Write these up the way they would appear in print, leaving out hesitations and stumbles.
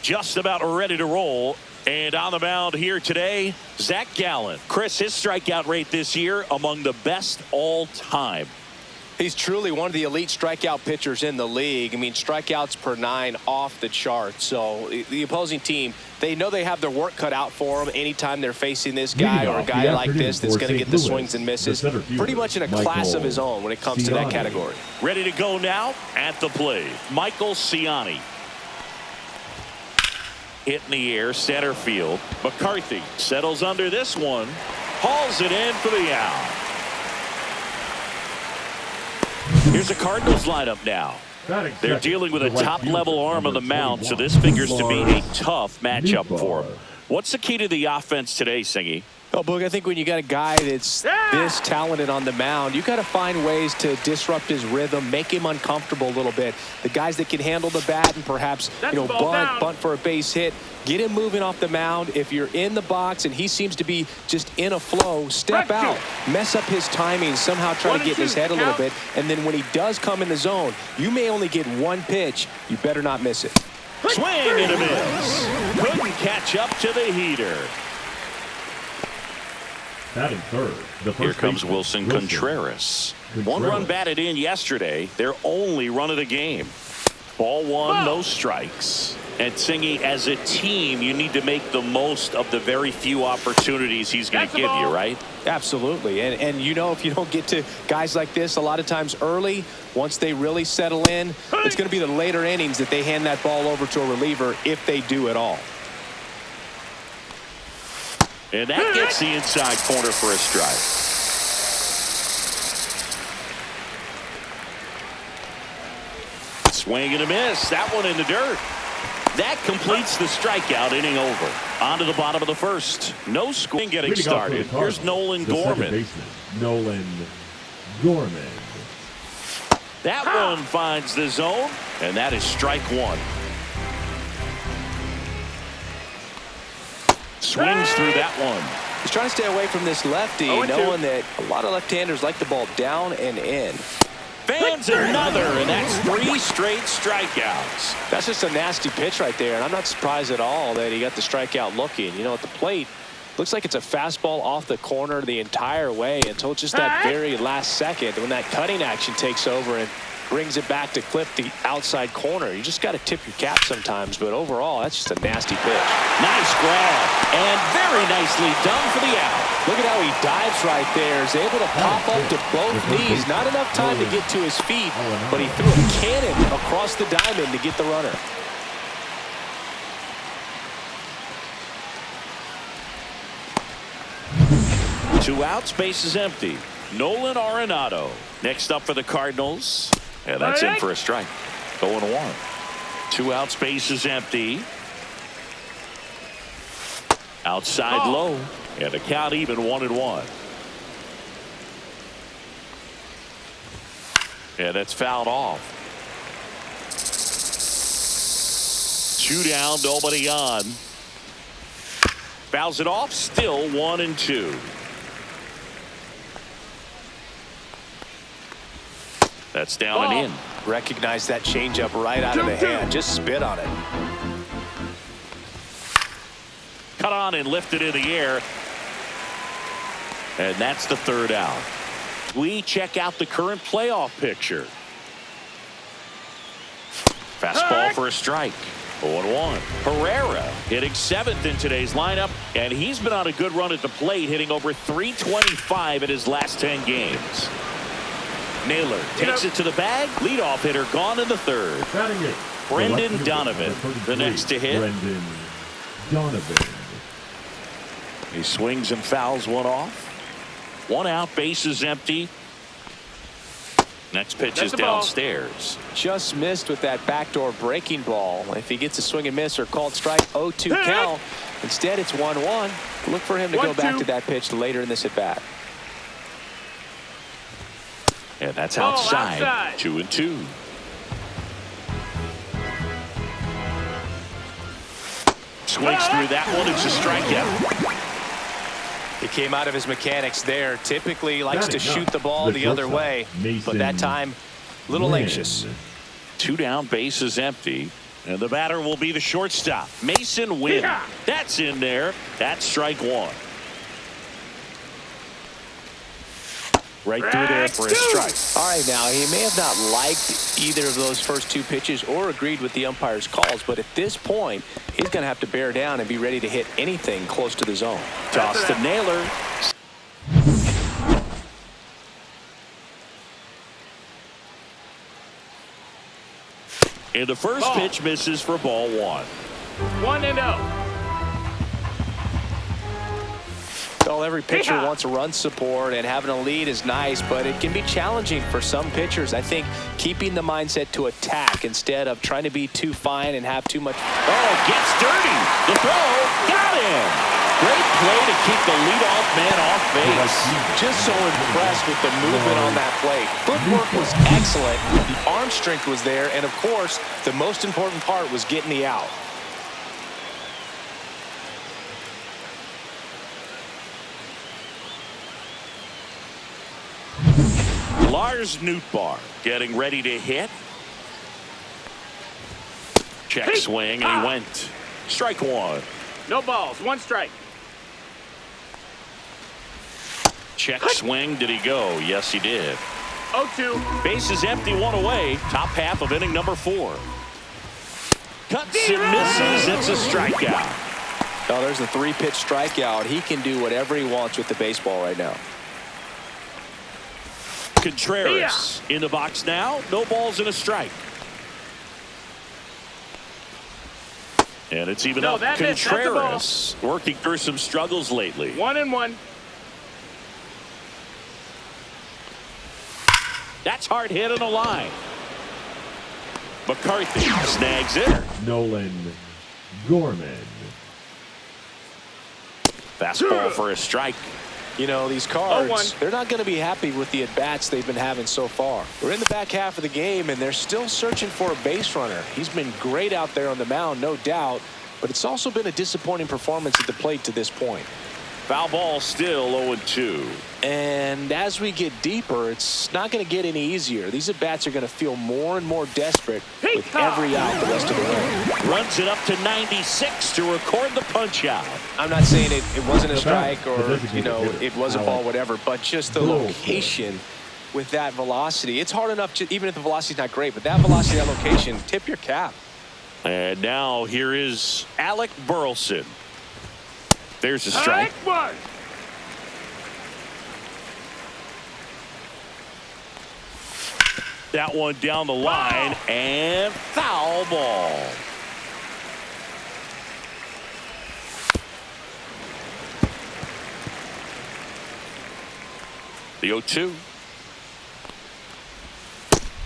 just about ready to roll. And on the mound here today, Zach Gallen. Chris, his strikeout rate this year among the best all time. He's truly one of the elite strikeout pitchers in the league. I mean, strikeouts per 9 off the chart. So the opposing team, they know they have their work cut out for them anytime they're facing this guy or a guy like this that's going to get the swings and misses. Pretty much in a class of his own when it comes to that category. Ready to go now at the plate, Michael Ciani. Hit in the air, center field. McCarthy settles under this one. Hauls it in for the out. Here's a Cardinals lineup now. They're dealing with a top-level arm on the mound, so this figures to be a tough matchup for them. What's the key to the offense today, Singy? Oh, Boog, I think when you got a guy that's this talented on the mound, you got to find ways to disrupt his rhythm, make him uncomfortable a little bit. The guys that can handle the bat and perhaps bunt for a base hit, get him moving off the mound. If you're in the box and he seems to be just in a flow, step out, mess up his timing, somehow try to get in his head a little bit, and then when he does come in the zone, you may only get one pitch. You better not miss it. Swing and a miss. Couldn't catch up to the heater. Batting third. Here comes Wilson Contreras. 1 run batted in yesterday. Their only run of the game. Ball 1, no strikes. And Singy, as a team, you need to make the most of the very few opportunities he's going to give you, right? Absolutely. And you know, if you don't get to guys like this a lot of times early, once they really settle in, it's going to be the later innings that they hand that ball over to a reliever, if they do at all. And that gets the inside corner for a strike. Swing and a miss. That one in the dirt. That completes the strikeout inning over. On to the bottom of the first. No score getting started. Here's Nolan Gorman. Nolan Gorman. That one finds the zone, and that is strike 1. Swings through that one. He's trying to stay away from this lefty, knowing that a lot of left-handers like the ball down and in. Fans another, and that's 3 straight strikeouts. That's just a nasty pitch right there, and I'm not surprised at all that he got the strikeout looking. You know, at the plate, looks like it's a fastball off the corner the entire way until just that very last second when that cutting action takes over and brings it back to clip the outside corner. You just got to tip your cap sometimes, but overall, that's just a nasty pitch. Nice grab, and very nicely done for the out. Look at how he dives right there. He's able to pop up to both knees. Not enough time to get to his feet, but he threw a cannon across the diamond to get the runner. Two outs, base is empty. Nolan Arenado next up for the Cardinals. And that's in for a strike. 0-1. 2 outs, base is empty. Outside low. And the count even 1-1. And that's fouled off. 2 down, nobody on. Fouls it off, still 1-2. That's down and in. Recognize that changeup right out of the hand. Just spit on it. Cut on and lifted in the air. And that's the 3rd out. We check out the current playoff picture. Fastball for a strike. 0-1. Herrera hitting 7th in today's lineup, and he's been on a good run at the plate, hitting over .325 in his last 10 games. Naylor takes it to the bag. Leadoff hitter gone in the 3rd. Brendan Donovan, the next to hit. Brendan Donovan. He swings and fouls one off. 1 out, base is empty. Next pitch is downstairs. Just missed with that backdoor breaking ball. If he gets a swing and miss or called strike, 0-2 count. Instead, it's 1-1. Look for him to go back to that pitch later in this at bat. And that's outside. 2-2. Swings through that one. It's a strikeout. He came out of his mechanics there. Typically likes to shoot the ball the other way, but that time, a little anxious. 2 down, base is empty. And the batter will be the shortstop, Mason Wynn. That's in there. That's strike one. Right through there for a strike. All right, now, he may have not liked either of those first two pitches or agreed with the umpire's calls, but at this point, he's going to have to bear down and be ready to hit anything close to the zone. Toss to Naylor. And the first pitch misses for ball one. 1-0. Well, every pitcher wants run support, and having a lead is nice, but it can be challenging for some pitchers. I think keeping the mindset to attack instead of trying to be too fine and have too much. Oh, gets dirty. The throw. Got him. Great play to keep the leadoff man off base. Just so impressed with the movement on that play. Footwork was excellent. The arm strength was there, and of course, the most important part was getting the out. Lars Nootbaar getting ready to hit. Check swing, and he went. Strike one. No balls. 1 strike. Check swing. Did he go? Yes, he did. 0-2. Base is empty, 1 away. Top half of inning number 4. Cuts and misses. It's a strikeout. Oh, there's a 3-pitch strikeout. He can do whatever he wants with the baseball right now. Contreras in the box now. No balls and a strike. And it's even up. Contreras working through some struggles lately. 1-1. That's hard hit on the line. McCarthy snags it. Nolan Gorman. Fastball for a strike. You know, these Cards, 0-1. they're not going to be happy with the at-bats they've been having so far. We're in the back half of the game, and they're still searching for a base runner. He's been great out there on the mound, no doubt, but it's also been a disappointing performance at the plate to this point. Foul ball still 0-2. And as we get deeper, it's not going to get any easier. These at-bats are going to feel more and more desperate with every out the rest of the way. Runs it up to 96 to record the punch out. I'm not saying it wasn't a strike or, you know, it was a ball, whatever, but just the location with that velocity. It's hard enough, even if the velocity's not great, but that velocity, that location, tip your cap. And now here is Alec Burleson. There's a strike. That one down the line and foul ball. The 0-2.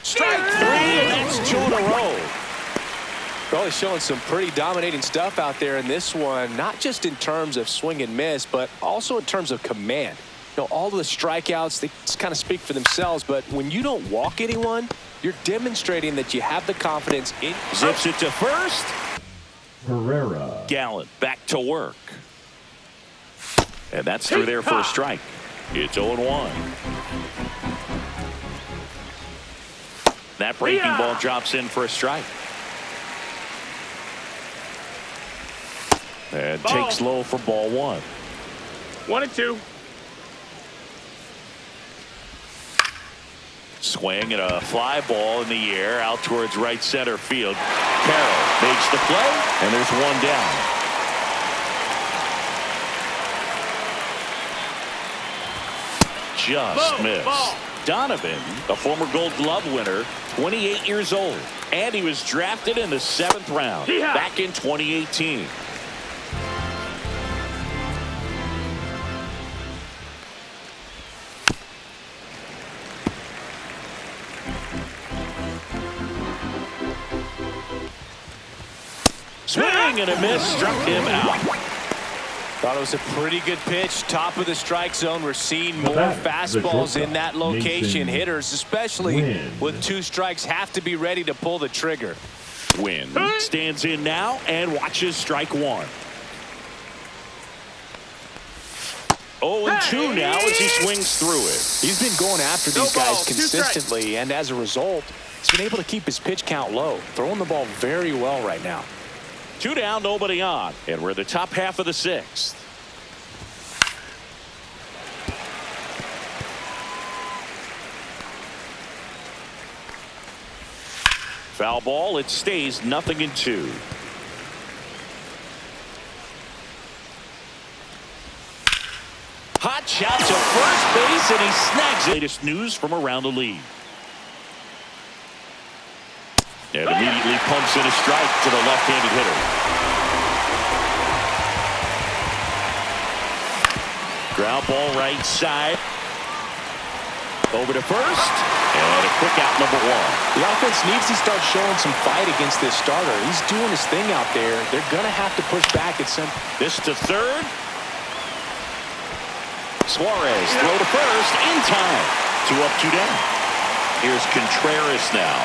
Strike 3, and that's 2 in a row. Well, he's showing some pretty dominating stuff out there in this one, not just in terms of swing and miss, but also in terms of command. You know, all the strikeouts, they just kind of speak for themselves, but when you don't walk anyone, you're demonstrating that you have the confidence in. Zips it to first. Herrera. Gallen back to work. And that's through there for a strike. It's 0-1. That breaking ball drops in for a strike. And takes low for ball 1. 1-2. Swing and a fly ball in the air out towards right center field. Carroll makes the play, and there's one down. Just missed. Donovan, a former Gold Glove winner, 28 years old, and he was drafted in the 7th round back in 2018. Swing and a miss, struck him out. Thought it was a pretty good pitch, top of the strike zone. We're seeing more fastballs in that location. Hitters, especially with 2 strikes, have to be ready to pull the trigger. Wynn stands in now and watches strike 1. 0-2 now as he swings through it. He's been going after these guys consistently, and as a result, He's been able to keep his pitch count low, throwing the ball very well right now. 2 down, nobody on, and we're in the top half of the 6th. Foul ball. It stays 0-2. Hot shot to first base, and he snags it. Latest news from around the league. And immediately pumps in a strike to the left-handed hitter. Ground ball right side. Over to first. And a quick out, number 1. The offense needs to start showing some fight against this starter. He's doing his thing out there. They're going to have to push back at some. This to third. Suarez throw to first in time. 2 up, 2 down. Here's Contreras now.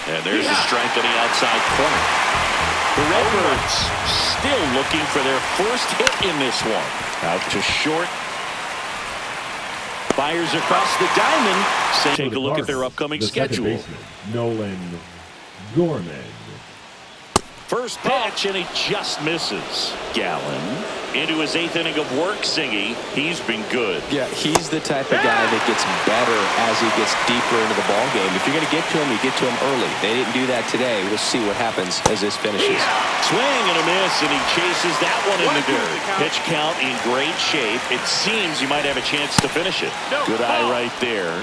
And there's a strike on the outside corner. The Redbirds still looking for their first hit in this one. Out to short. Fires across the diamond. Take a look at their upcoming schedule. Baseman, Nolan Gorman. First pitch, and he just misses. Gallen into his 8th inning of work. Singy, he's been good. Yeah, he's the type of guy that gets better as he gets deeper into the ball game. If you're going to get to him, you get to him early. They didn't do that today. We'll see what happens as this finishes. Swing and a miss, and he chases that one in the dirt. Pitch count in great shape. It seems you might have a chance to finish it. Good eye right there.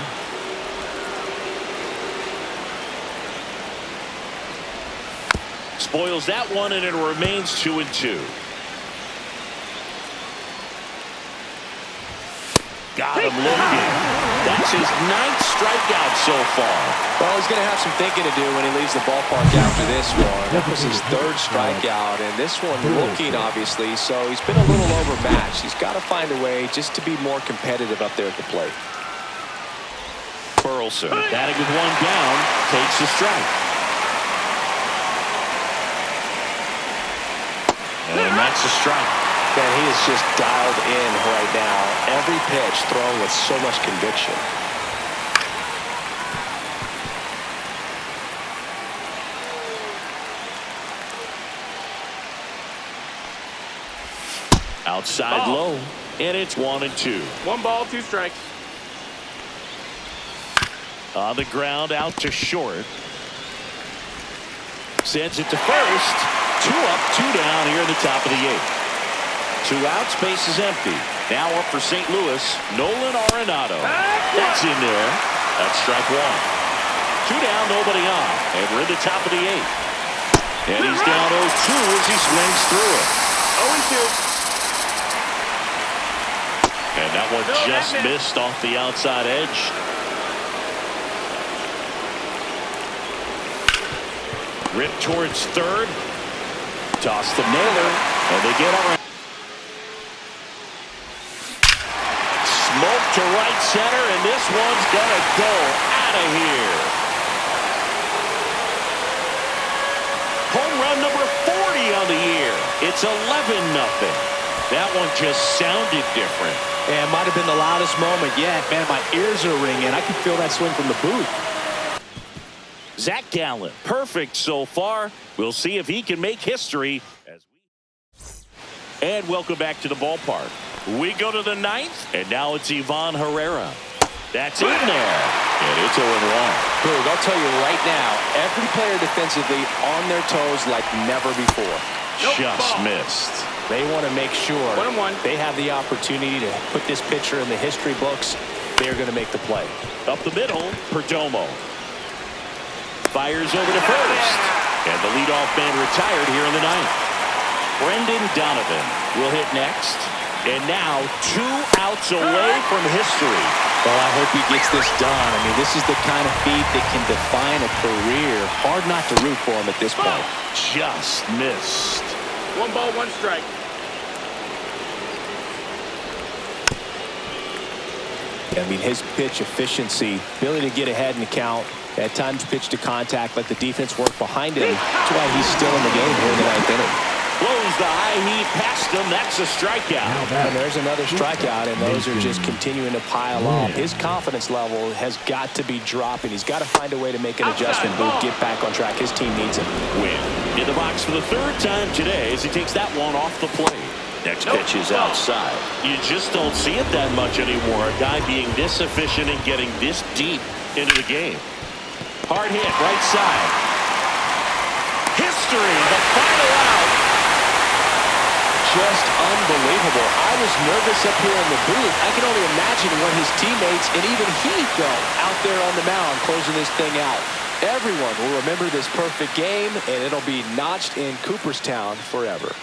Spoils that one, and it remains 2-2. Got him looking. That's his 9th strikeout so far. Well, he's going to have some thinking to do when he leaves the ballpark after this one. That was his 3rd strikeout, and this one looking, obviously, so he's been a little overmatched. He's got to find a way just to be more competitive up there at the plate. Burleson, batting with 1 down, takes the strike. And that's a strike. Man, he is just dialed in right now. Every pitch thrown with so much conviction. Outside low, and it's 1-2. 1 ball, 2 strikes. On the ground, out to short. Sends it to first. 2 up, 2 down here in the top of the 8th. 2 outs, base is empty. Now up for St. Louis, Nolan Arenado. That's in there. That's strike 1. 2 down, nobody on. And we're in the top of the 8th. And he's down 0-2 as he swings through it. 0-2. And that one just missed off the outside edge. Rip towards third. Toss to Naylor, and they get around. Smoke to right center, and this one's gonna go out of here. Home run number 40 on the year. It's 11-0. That one just sounded different. Yeah, it might have been the loudest moment yet. Man, my ears are ringing. I can feel that swing from the booth. Zach Gallen, perfect so far. We'll see if he can make history. And welcome back to the ballpark. We go to the 9th, and now it's Ivan Herrera. That's in there, and it's 0-1. Boog, I'll tell you right now, every player defensively on their toes like never before. Just missed. They want to make sure 1-1. they have the opportunity to put this pitcher in the history books. They're going to make the play. Up the middle, Perdomo. Fires over to first. And the leadoff man retired here in the 9th. Brendan Donovan will hit next. And now 2 outs away from history. Well, I hope he gets this done. I mean, this is the kind of feat that can define a career. Hard not to root for him at this point. Just missed. 1 ball, 1 strike. I mean, his pitch efficiency, ability to get ahead in the count, at times pitch to contact, let the defense work behind him. That's why he's still in the game here in the 9th inning. Blows the high heat past him. That's a strikeout. And there's another strikeout, and those are just continuing to pile up. His confidence level has got to be dropping. He's got to find a way to make an adjustment, but get back on track. His team needs him. Win in the box for the third time today as he takes that one off the plate. Next pitch is outside. You just don't see it that much anymore. A guy being this efficient and getting this deep into the game. Hard hit, right side. History, the final out. Just unbelievable. I was nervous up here in the booth. I can only imagine what his teammates and even he felt out there on the mound closing this thing out. Everyone will remember this perfect game, and it'll be notched in Cooperstown forever.